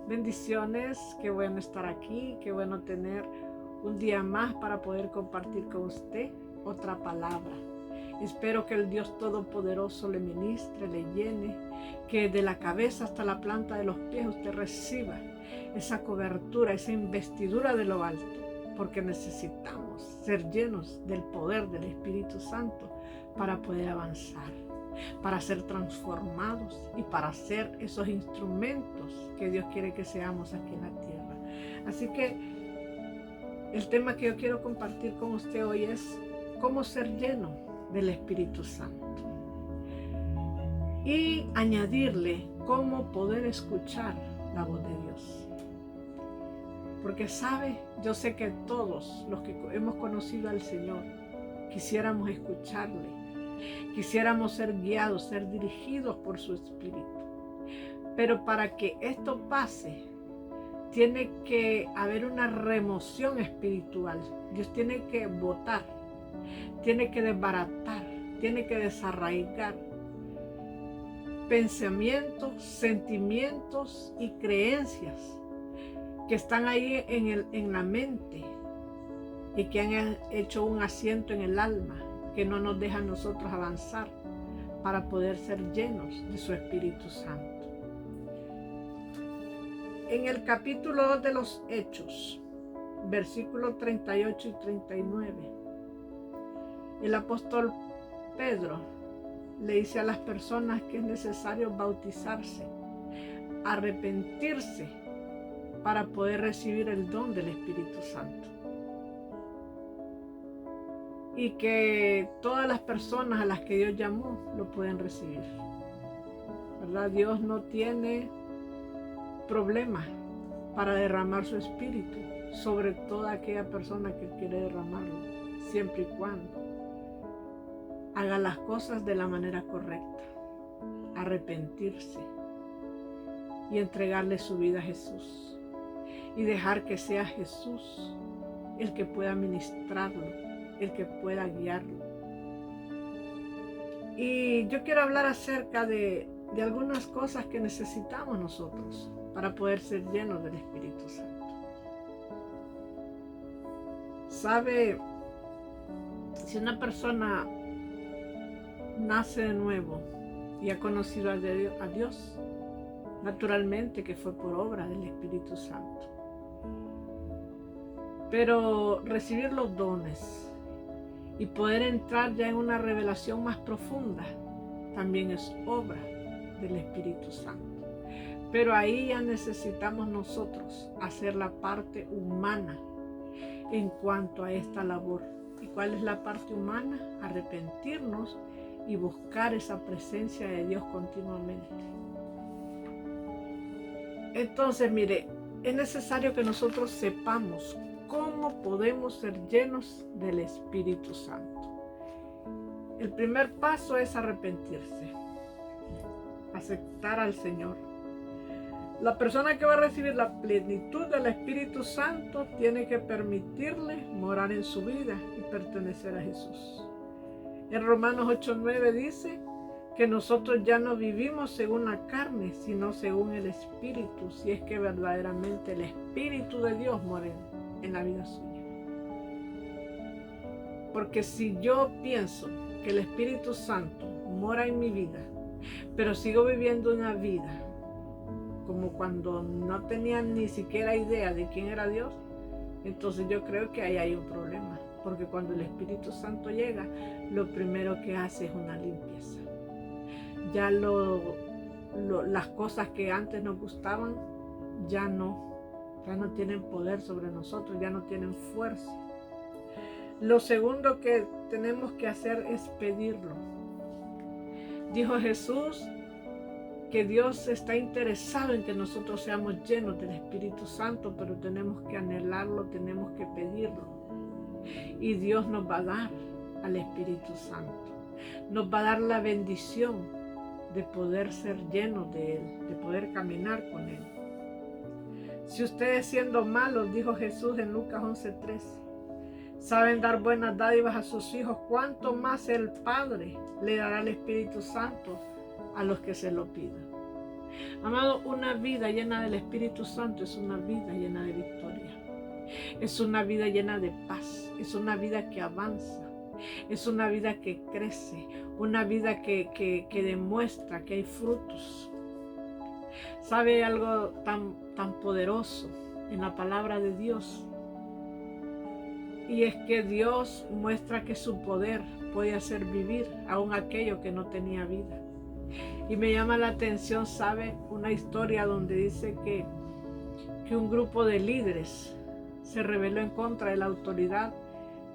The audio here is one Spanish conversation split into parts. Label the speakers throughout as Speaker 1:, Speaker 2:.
Speaker 1: Bendiciones, qué bueno estar aquí, qué bueno tener un día más para poder compartir con usted otra palabra. Espero que el Dios Todopoderoso le ministre, le llene, que de la cabeza hasta la planta de los pies usted reciba esa cobertura, esa investidura de lo alto, porque necesitamos ser llenos del poder del Espíritu Santo para poder avanzar, para ser transformados y para ser esos instrumentos que Dios quiere que seamos aquí en la tierra. Así que el tema que yo quiero compartir con usted hoy es cómo ser lleno del Espíritu Santo y añadirle cómo poder escuchar la voz de Dios. Porque sabe, yo sé que todos los que hemos conocido al Señor quisiéramos escucharle, quisiéramos ser guiados, ser dirigidos por su Espíritu. Pero para que esto pase, tiene que haber una remoción espiritual. Dios tiene que botar, tiene que desbaratar, tiene que desarraigar pensamientos, sentimientos y creencias que están ahí en la mente y que han hecho un asiento en el alma, que no nos dejan nosotros avanzar para poder ser llenos de su Espíritu Santo. En el capítulo 2 de los Hechos, versículos 38 y 39, el apóstol Pedro le dice a las personas que es necesario bautizarse, arrepentirse para poder recibir el don del Espíritu Santo. Y que todas las personas a las que Dios llamó lo pueden recibir. ¿Verdad? Dios no tiene problema para derramar su espíritu sobre toda aquella persona que quiere derramarlo, siempre y cuando haga las cosas de la manera correcta, arrepentirse y entregarle su vida a Jesús y dejar que sea Jesús el que pueda ministrarlo, el que pueda guiarlo. Y yo quiero hablar acerca de algunas cosas que necesitamos nosotros para poder ser llenos del Espíritu Santo. ¿Sabe? Si una persona nace de nuevo y ha conocido a Dios, naturalmente que fue por obra del Espíritu Santo. Pero recibir los dones y poder entrar ya en una revelación más profunda también es obra del Espíritu Santo. Pero ahí ya necesitamos nosotros hacer la parte humana en cuanto a esta labor. ¿Y cuál es la parte humana? Arrepentirnos y buscar esa presencia de Dios continuamente. Entonces, mire, es necesario que nosotros sepamos cómo podemos ser llenos del Espíritu Santo. El primer paso es arrepentirse, aceptar al Señor. La persona que va a recibir la plenitud del Espíritu Santo tiene que permitirle morar en su vida y pertenecer a Jesús. En Romanos 8:9 dice que nosotros ya no vivimos según la carne, sino según el Espíritu, si es que verdaderamente el Espíritu de Dios mora en la vida suya. Porque si yo pienso que el Espíritu Santo mora en mi vida, pero sigo viviendo una vida como cuando no tenía ni siquiera idea de quién era Dios, entonces yo creo que ahí hay un problema. Porque cuando el Espíritu Santo llega, lo primero que hace es una limpieza. Ya las cosas que antes nos gustaban ya no tienen poder sobre nosotros, ya no tienen fuerza. Lo segundo que tenemos que hacer es pedirlo. Dijo Jesús que Dios está interesado en que nosotros seamos llenos del Espíritu Santo, pero tenemos que anhelarlo, tenemos que pedirlo. Y Dios nos va a dar al Espíritu Santo. Nos va a dar la bendición de poder ser llenos de Él, de poder caminar con Él. Si ustedes siendo malos, dijo Jesús en Lucas 11:3, saben dar buenas dádivas a sus hijos, ¿cuánto más el Padre le dará el Espíritu Santo a los que se lo pidan? Amado, una vida llena del Espíritu Santo es una vida llena de victoria. Es una vida llena de paz. Es una vida que avanza. Es una vida que crece. Una vida que demuestra que hay frutos. ¿Sabe algo tan poderoso en la palabra de Dios? Y es que Dios muestra que su poder puede hacer vivir aún aquello que no tenía vida. Y me llama la atención, ¿sabe? Una historia donde dice que un grupo de líderes se rebeló en contra de la autoridad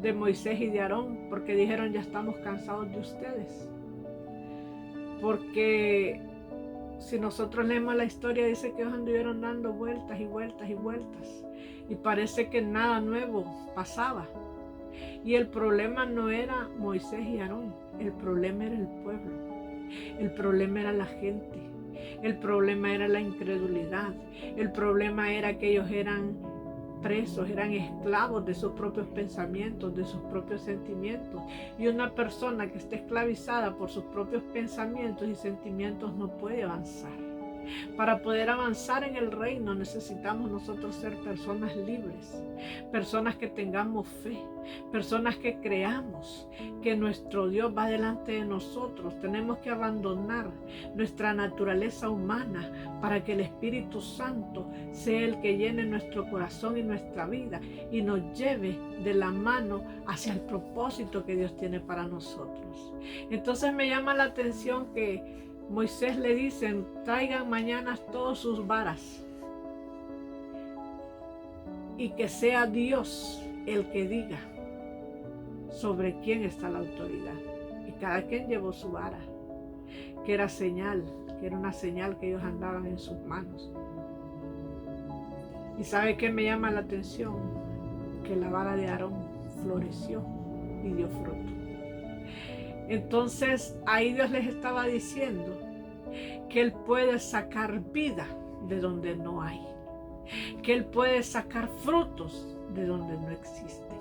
Speaker 1: de Moisés y de Aarón, porque dijeron: ya estamos cansados de ustedes. Porque si nosotros leemos la historia, dice que ellos anduvieron dando vueltas y vueltas y vueltas, y parece que nada nuevo pasaba. Y el problema no era Moisés y Aarón, el problema era el pueblo, el problema era la gente, el problema era la incredulidad, el problema era que ellos eran presos, eran esclavos de sus propios pensamientos, de sus propios sentimientos. Y una persona que esté esclavizada por sus propios pensamientos y sentimientos no puede avanzar. Para poder avanzar en el reino necesitamos nosotros ser personas libres, personas que tengamos fe, personas que creamos que nuestro Dios va delante de nosotros. Tenemos que abandonar nuestra naturaleza humana para que el Espíritu Santo sea el que llene nuestro corazón y nuestra vida y nos lleve de la mano hacia el propósito que Dios tiene para nosotros. Entonces me llama la atención que Moisés le dicen: traigan mañana todas sus varas y que sea Dios el que diga sobre quién está la autoridad. Y cada quien llevó su vara, que era señal, que era una señal que ellos andaban en sus manos. ¿Y sabe qué me llama la atención? Que la vara de Aarón floreció y dio fruto. Entonces ahí Dios les estaba diciendo que Él puede sacar vida de donde no hay, que Él puede sacar frutos de donde no existen,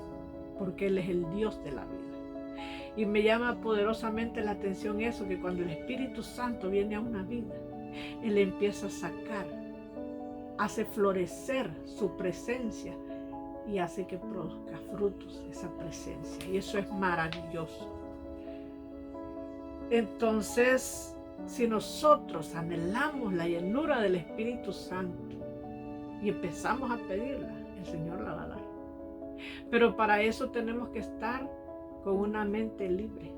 Speaker 1: porque Él es el Dios de la vida. Y me llama poderosamente la atención eso, que cuando el Espíritu Santo viene a una vida, Él empieza a sacar, hace florecer su presencia y hace que produzca frutos esa presencia. Y eso es maravilloso. Entonces, si nosotros anhelamos la llenura del Espíritu Santo y empezamos a pedirla, el Señor la va a dar. Pero para eso tenemos que estar con una mente libre.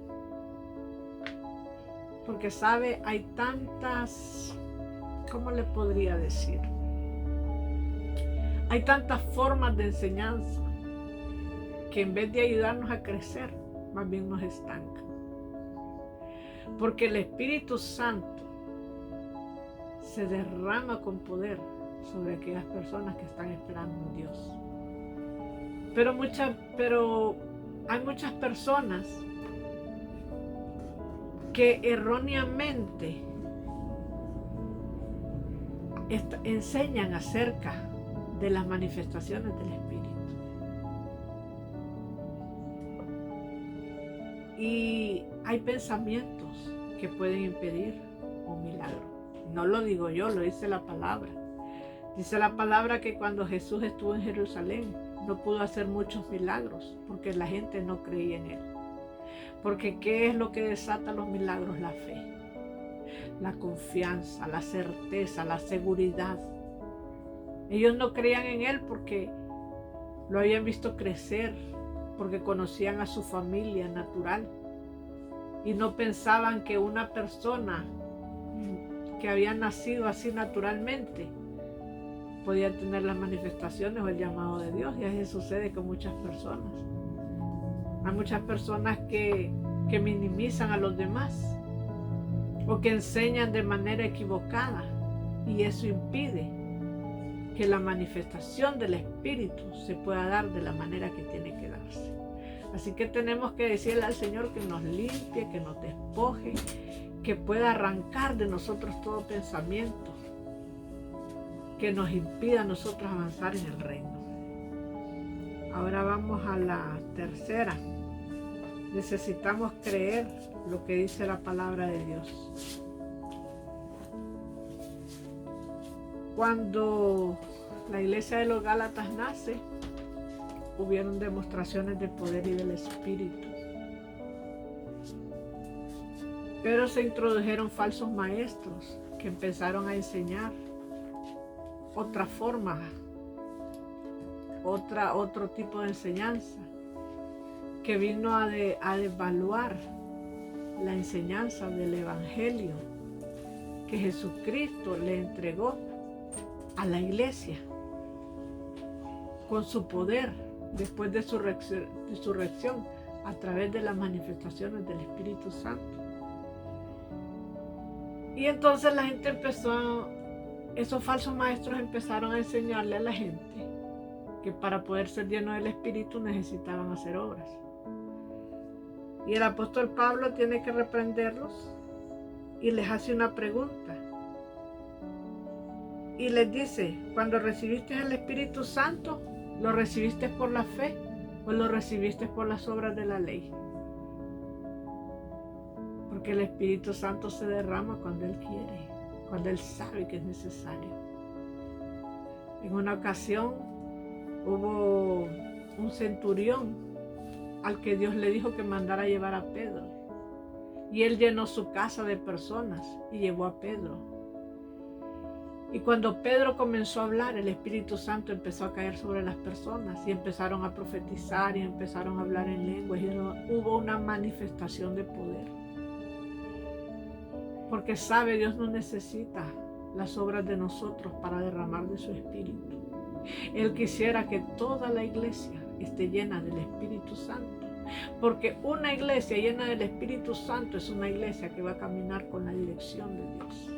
Speaker 1: Porque sabe, hay tantas, ¿cómo le podría decir? Hay tantas formas de enseñanza que en vez de ayudarnos a crecer, más bien nos estancan. Porque el Espíritu Santo se derrama con poder sobre aquellas personas que están esperando en Dios. Pero hay muchas personas que erróneamente enseñan acerca de las manifestaciones del Espíritu. Y hay pensamientos que pueden impedir un milagro. No lo digo yo, lo dice la palabra. Dice la palabra que cuando Jesús estuvo en Jerusalén no pudo hacer muchos milagros porque la gente no creía en Él. Porque ¿qué es lo que desata los milagros? La fe, la confianza, la certeza, la seguridad. Ellos no creían en Él porque lo habían visto crecer, porque conocían a su familia natural y no pensaban que una persona que había nacido así naturalmente podía tener las manifestaciones o el llamado de Dios. Y así sucede con muchas personas. Hay muchas personas que minimizan a los demás o que enseñan de manera equivocada, y eso impide que la manifestación del Espíritu se pueda dar de la manera que tiene que darse. Así que tenemos que decirle al Señor que nos limpie, que nos despoje, que pueda arrancar de nosotros todo pensamiento que nos impida a nosotros avanzar en el reino. Ahora vamos a la tercera. Necesitamos creer lo que dice la palabra de Dios. Cuando la iglesia de los Gálatas nace, hubieron demostraciones de poder y del Espíritu. Pero se introdujeron falsos maestros que empezaron a enseñar otra forma, otro tipo de enseñanza, que vino a devaluar la enseñanza del Evangelio que Jesucristo le entregó a la iglesia con su poder después de su resurrección a través de las manifestaciones del Espíritu Santo. Y entonces la gente esos falsos maestros empezaron a enseñarle a la gente que para poder ser lleno del Espíritu necesitaban hacer obras. Y el apóstol Pablo tiene que reprenderlos y les hace una pregunta. Y les dice, cuando recibiste el Espíritu Santo, ¿lo recibiste por la fe o lo recibiste por las obras de la ley? Porque el Espíritu Santo se derrama cuando Él quiere, cuando Él sabe que es necesario. En una ocasión hubo un centurión al que Dios le dijo que mandara a llevar a Pedro. Y él llenó su casa de personas y llevó a Pedro. Y cuando Pedro comenzó a hablar, el Espíritu Santo empezó a caer sobre las personas y empezaron a profetizar y empezaron a hablar en lenguas y hubo una manifestación de poder. Porque sabe, Dios no necesita las obras de nosotros para derramar de su Espíritu. Él quisiera que toda la iglesia esté llena del Espíritu Santo. Porque una iglesia llena del Espíritu Santo es una iglesia que va a caminar con la dirección de Dios.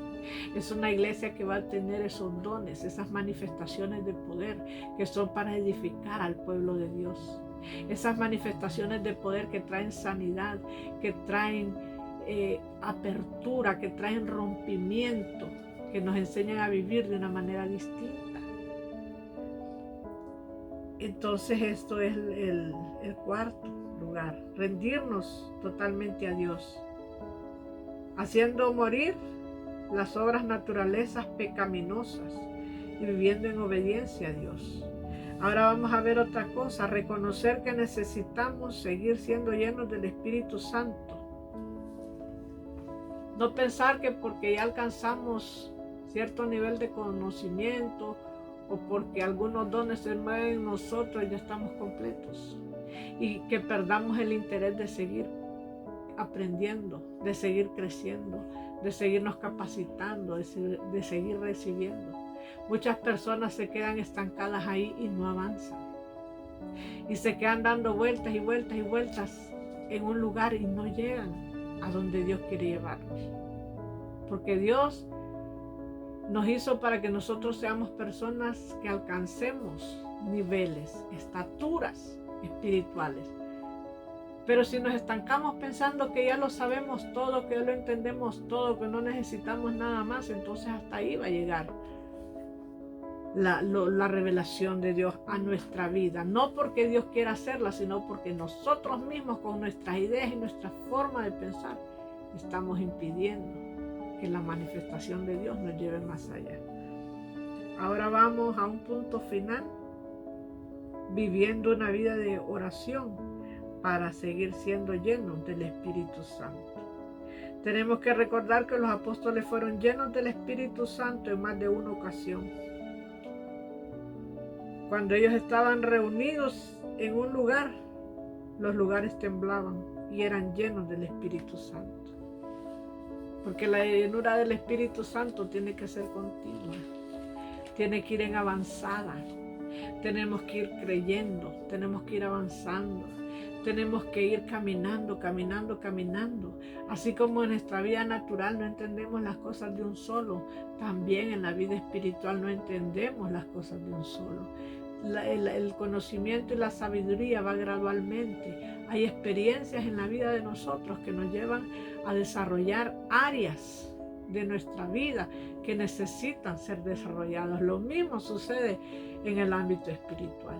Speaker 1: Es una iglesia que va a tener esos dones, esas manifestaciones de poder que son para edificar al pueblo de Dios. Esas manifestaciones de poder que traen sanidad, que traen apertura, que traen rompimiento, que nos enseñan a vivir de una manera distinta. Entonces esto es el cuarto lugar, rendirnos totalmente a Dios, haciendo morir las obras naturalezas pecaminosas y viviendo en obediencia a Dios. Ahora vamos a ver otra cosa, reconocer que necesitamos seguir siendo llenos del Espíritu Santo. No pensar que porque ya alcanzamos cierto nivel de conocimiento o porque algunos dones se mueven en nosotros ya estamos completos y que perdamos el interés de seguir aprendiendo, de seguir creciendo, de seguirnos capacitando, de seguir recibiendo. Muchas personas se quedan estancadas ahí y no avanzan. Y se quedan dando vueltas y vueltas y vueltas en un lugar y no llegan a donde Dios quiere llevarnos. Porque Dios nos hizo para que nosotros seamos personas que alcancemos niveles, estaturas espirituales. Pero si nos estancamos pensando que ya lo sabemos todo, que ya lo entendemos todo, que no necesitamos nada más, entonces hasta ahí va a llegar la revelación de Dios a nuestra vida. No porque Dios quiera hacerla, sino porque nosotros mismos con nuestras ideas y nuestra forma de pensar estamos impidiendo que la manifestación de Dios nos lleve más allá. Ahora vamos a un punto final, viviendo una vida de oración para seguir siendo llenos del Espíritu Santo. Tenemos que recordar que los apóstoles fueron llenos del Espíritu Santo en más de una ocasión. Cuando ellos estaban reunidos en un lugar, los lugares temblaban y eran llenos del Espíritu Santo. Porque la llenura del Espíritu Santo tiene que ser continua, tiene que ir en avanzada. Tenemos que ir creyendo, tenemos que ir avanzando, tenemos que ir caminando. Así como en nuestra vida natural no entendemos las cosas de un solo, también en la vida espiritual no entendemos las cosas de un solo. El conocimiento y la sabiduría va gradualmente. Hay experiencias en la vida de nosotros que nos llevan a desarrollar áreas de nuestra vida que necesitan ser desarrolladas. Lo mismo sucede en el ámbito espiritual.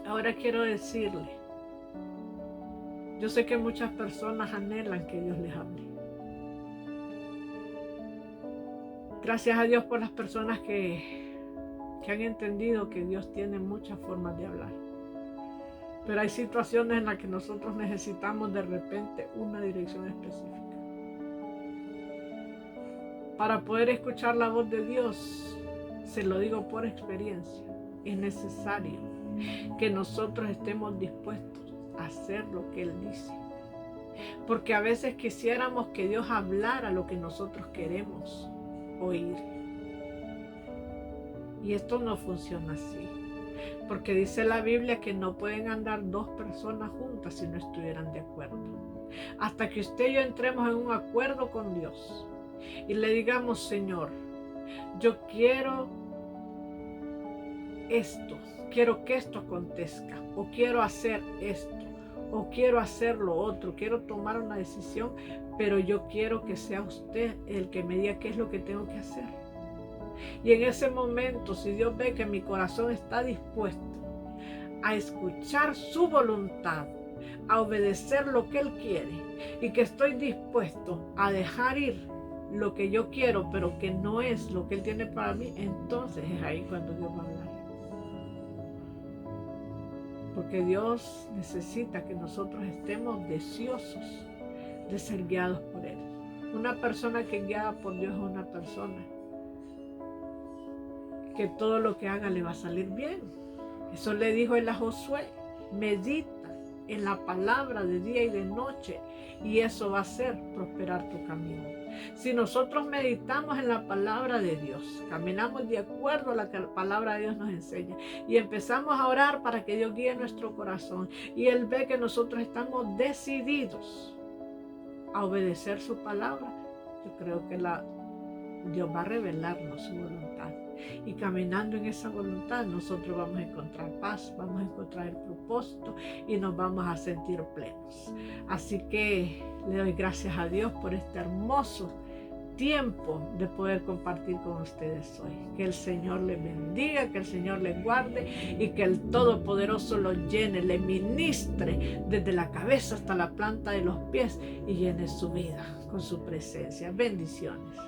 Speaker 1: Ahora quiero decirle, yo sé que muchas personas anhelan que Dios les hable. Gracias a Dios por las personas que han entendido que Dios tiene muchas formas de hablar. Pero hay situaciones en las que nosotros necesitamos de repente una dirección específica. Para poder escuchar la voz de Dios, se lo digo por experiencia, es necesario que nosotros estemos dispuestos a hacer lo que Él dice. Porque a veces quisiéramos que Dios hablara lo que nosotros queremos oír. Y esto no funciona así. Porque dice la Biblia que no pueden andar dos personas juntas si no estuvieran de acuerdo. Hasta que usted y yo entremos en un acuerdo con Dios y le digamos, Señor, yo quiero esto, quiero que esto acontezca, o quiero hacer esto, o quiero hacer lo otro, quiero tomar una decisión, pero yo quiero que sea usted el que me diga qué es lo que tengo que hacer. Y en ese momento, si Dios ve que mi corazón está dispuesto a escuchar su voluntad, a obedecer lo que Él quiere, y que estoy dispuesto a dejar ir lo que yo quiero, pero que no es lo que Él tiene para mí, entonces es ahí cuando Dios va a hablar. Porque Dios necesita que nosotros estemos deseosos de ser guiados por Él. Una persona que es guiada por Dios es una persona que todo lo que haga le va a salir bien. Eso le dijo él a Josué: medita en la palabra de día y de noche, y eso va a hacer prosperar tu camino. Si nosotros meditamos en la palabra de Dios, caminamos de acuerdo a la que la palabra de Dios nos enseña, y empezamos a orar para que Dios guíe nuestro corazón, y Él ve que nosotros estamos decididos a obedecer su palabra, yo creo que Dios va a revelarnos su voluntad. Y caminando en esa voluntad, nosotros vamos a encontrar paz, vamos a encontrar el propósito y nos vamos a sentir plenos. Así que le doy gracias a Dios por este hermoso tiempo de poder compartir con ustedes hoy. Que el Señor les bendiga, que el Señor les guarde y que el Todopoderoso los llene, le ministre desde la cabeza hasta la planta de los pies y llene su vida con su presencia. Bendiciones.